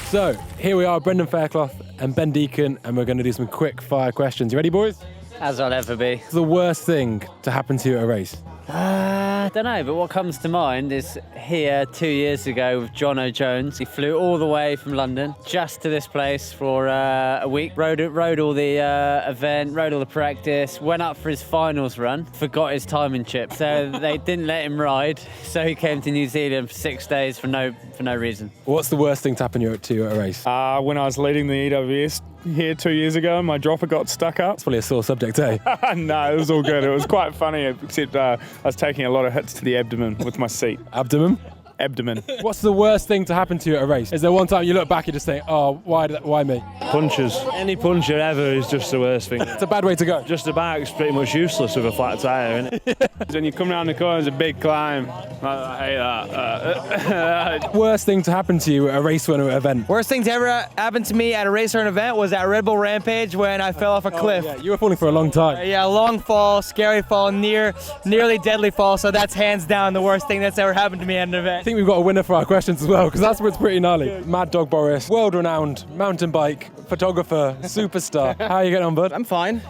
So, here we are, Brendan Fairclough and Ben Deacon, and we're going to do some quick fire questions. You ready, boys? As I'll ever be. What's the worst thing to happen to you at a race? I don't know, but what comes to mind is here 2 years ago with John O'Jones. He flew all the way from London just to this place for a week. Rode all the event, rode all the practice, went up for his finals run, forgot his timing chip. So they didn't let him ride. So he came to New Zealand for 6 days for no reason. What's the worst thing to happen to you at a race? When I was leading the EWS here 2 years ago, my dropper got stuck up. It's probably a sore subject, eh? No, it was all good. It was quite funny, except I was taking a lot of hits to the abdomen with my seat. Abdomen? Abdomen. What's the worst thing to happen to you at a race? Is there one time you look back and just think, oh, why me? Punches. Any puncher ever is just the worst thing. It's a bad way to go. Just the bike's pretty much useless with a flat tyre, isn't it? When you come around the corner, it's a big climb. I hate that. Worst thing to happen to you at a race or an event? Worst thing to ever happen to me at a race or an event was at Red Bull Rampage when I fell off a cliff. Yeah, you were falling for a long time. Yeah, long fall, scary fall, nearly deadly fall. So that's hands down the worst thing that's ever happened to me at an I event. think we've got a winner for our questions as well, because that's what's pretty gnarly. Mad Dog Boris, world-renowned mountain bike photographer, superstar. How are you getting on, bud? I'm fine.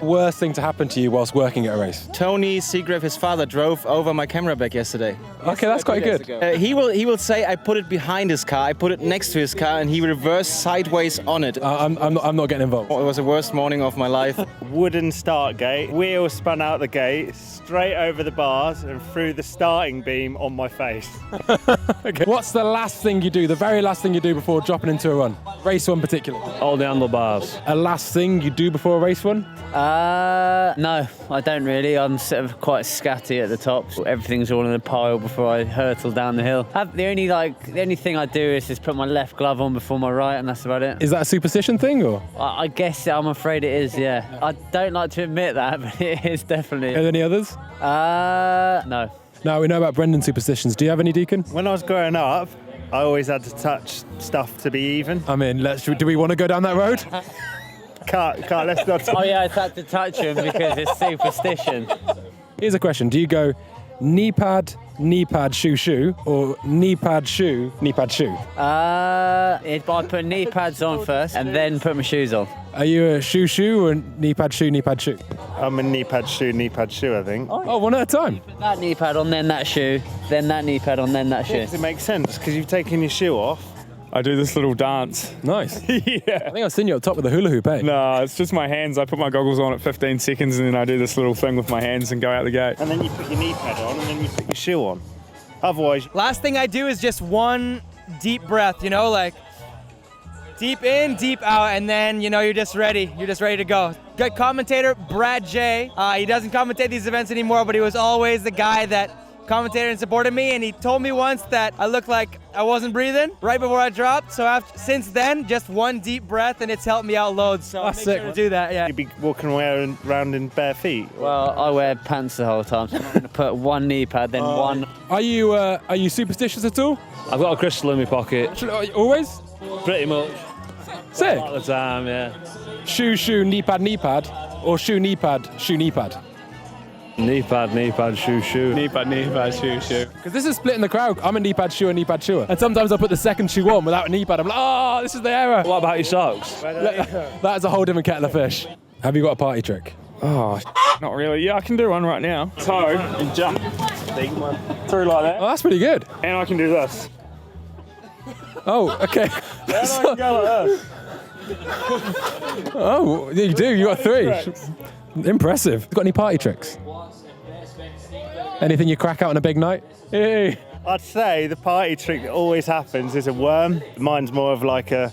Worst thing to happen to you whilst working at a race? Tony Seagrave, his father, drove over my camera bag yesterday. Okay, that's quite good. He will say I put it behind his car, I put it next to his car, and he reversed sideways on it. I'm not getting involved. It was the worst morning of my life. Wooden start gate, wheel spun out the gate, straight over the bars and through the starting beam on my face. Okay. What's the last thing you do, the very last thing you do before dropping into a run? Race one particular. All the handlebars. A last thing you do before a race one? No, I don't really. I'm sort of quite scatty at the top. Everything's all in a pile before I hurtle down the hill. The only thing I do is just put my left glove on before my right, and that's about it. Is that a superstition thing, or? I guess I'm afraid it is, yeah. I don't like to admit that, but it is definitely. Are there any others? No. Now we know about Brendan's superstitions. Do you have any, Deacon? When I was growing up, I always had to touch stuff to be even. I mean, do we want to go down that road? Can't, let's not. Oh yeah, I had to touch him because it's superstition. Here's a question. Do you go knee pad, shoe, or knee pad, shoe? If I put knee pads on first and then put my shoes on. Are you a shoe, or knee pad, shoe? I'm a knee pad, shoe, I think. Oh, one at a time. That knee pad on, then that shoe, then that knee pad on, then that shoe. It makes sense because you've taken your shoe off. I do this little dance. Nice. Yeah. I think I've seen you up top with the hula hoop, eh? No, it's just my hands. I put my goggles on at 15 seconds and then I do this little thing with my hands and go out the gate. And then you put your knee pad on and then you put your shoe on. Otherwise... Last thing I do is just one deep breath, like deep in, deep out, and then, you're just ready. You're just ready to go. Good commentator, Brad J. He doesn't commentate these events anymore, but he was always the guy that commentated and supported me, and he told me once that I looked like I wasn't breathing right before I dropped. So since then, just one deep breath, and it's helped me out loads. So That's make sick. sure to do that, yeah. You'd be walking around in bare feet. Well, I wear pants the whole time, so I'm going to put one knee pad, then one. Are you superstitious at all? I've got a crystal in my pocket. Always? Pretty much. Sick. All the time, yeah. Shoe, knee pad, or shoe, knee pad. Knee pad, shoe. Knee pad, shoe. Because this is splitting the crowd. I'm a knee pad shoe, and sometimes I put the second shoe on without a knee pad. I'm like, oh, this is the error. What about your socks? That's a whole different kettle of fish. Have you got a party trick? Oh, not really. Yeah, I can do one right now. Toe and jump. Through like that. Oh, that's pretty good. And I can do this. Oh, okay. And I can go like this. Oh, you do. You got three. Impressive. Got any party tricks? Anything you crack out on a big night? Hey. I'd say the party trick that always happens is a worm. Mine's more of like a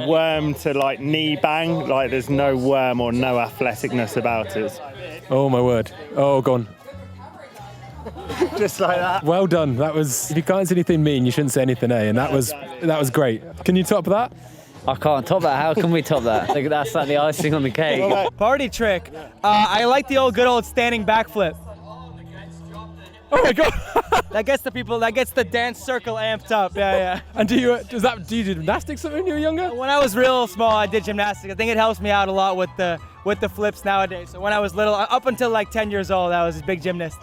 worm to like knee bang, like there's no worm or no athleticness about it. Oh my word. Oh, gone. Just like that. Well done. That was. If you can't say anything mean, you shouldn't say anything, eh? And that was great. Can you top that? I can't top that. How can we top that? That's like the icing on the cake. Party trick. I like the good old standing backflip. Oh my god! That gets the dance circle amped up. Yeah. And do you do gymnastics when you were younger? When I was real small, I did gymnastics. I think it helps me out a lot with the flips nowadays. So when I was little, up until like 10 years old, I was a big gymnast.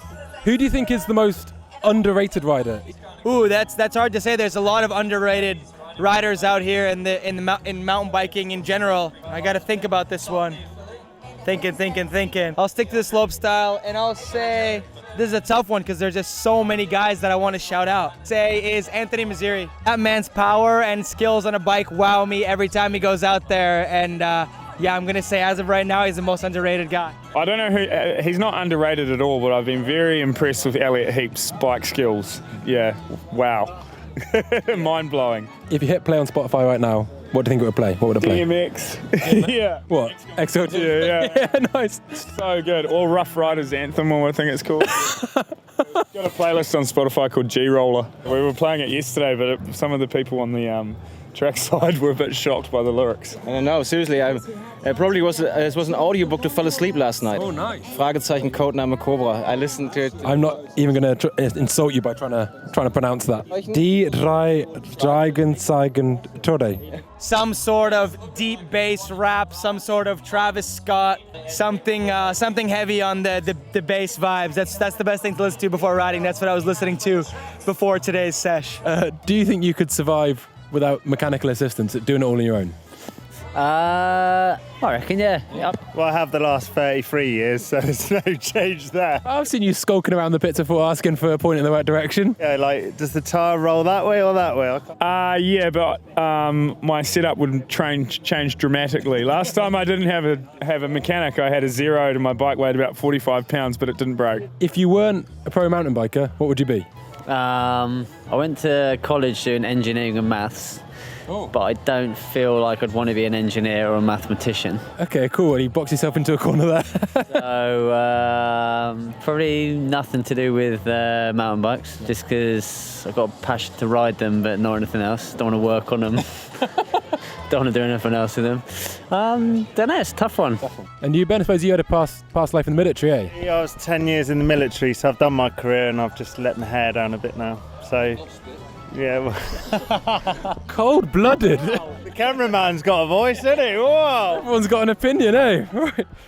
Who do you think is the most underrated rider? Ooh, that's hard to say. There's a lot of underrated riders out here in mountain biking in general. I got to think about this one. Thinking. I'll stick to the slope style, and I'll say this is a tough one because there's just so many guys that I want to shout out. Say is Anthony Mazziri. That man's power and skills on a bike wow me every time he goes out there, and yeah, I'm gonna say as of right now, he's the most underrated guy. I don't know who, he's not underrated at all, but I've been very impressed with Elliot Heap's bike skills. Yeah, wow. Mind blowing. If you hit play on Spotify right now, what do you think it would play? What would it play? DMX. Yeah. What? XOT? Yeah. Yeah, nice. So good. Or Rough Riders Anthem, or I think it's called. Got a playlist on Spotify called G-Roller. We were playing it yesterday, but some of the people on the trackside were a bit shocked by the lyrics. I don't know, seriously, it probably was an audiobook to fall asleep last night. Oh, nice. Fragezeichen, Codename Cobra. I listened to it. I'm not even going to insult you by trying to pronounce that. Die drei Dragenzeichen Tode. Some sort of deep bass rap, some sort of Travis Scott, something heavy on the bass vibes. That's the best thing to listen to before riding. That's what I was listening to before today's sesh. Do you think you could survive without mechanical assistance, doing it all on your own? I reckon, yeah. Yep. Well, I have the last 33 years, so there's no change there. I've seen you skulking around the pits before asking for a point in the right direction. Yeah, like, does the tire roll that way or that way? Yeah, but my setup would change dramatically. Last time I didn't have a mechanic. I had a zero, and my bike weighed about 45 pounds, but it didn't break. If you weren't a pro mountain biker, what would you be? I went to college doing engineering and maths, but I don't feel like I'd want to be an engineer or a mathematician. Okay, cool. And you box yourself into a corner there. So probably nothing to do with mountain bikes, just because I've got a passion to ride them, but not anything else. Don't want to work on them. Don't want to do anything else with them. Don't know, it's a tough one. And you, Ben, I suppose you had a past life in the military, eh? Yeah, I was 10 years in the military, so I've done my career and I've just let my hair down a bit now. So, yeah. Well. Cold-blooded. The cameraman's got a voice, hasn't he? Whoa! Everyone's got an opinion, eh? Right.